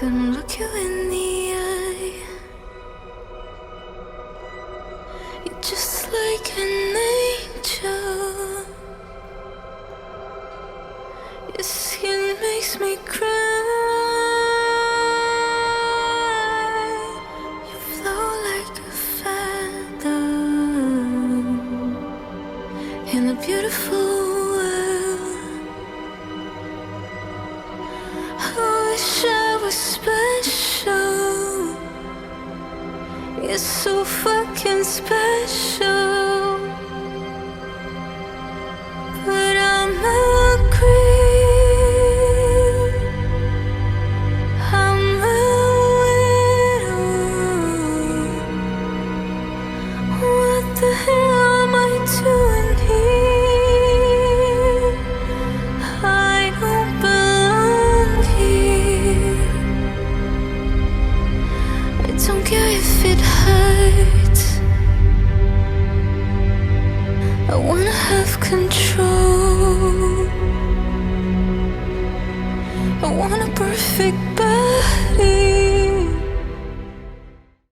Gonna look you in the eye. You're just like an angel. Your skin makes me cry. You flow like a feather in a beautiful world. I wish I was special. You're so fucking special. But I'm a queen. I'm a widow. What the hell am I doing here? I don't belong here. I don't care if it hurts. I wanna have control. I want a perfect body.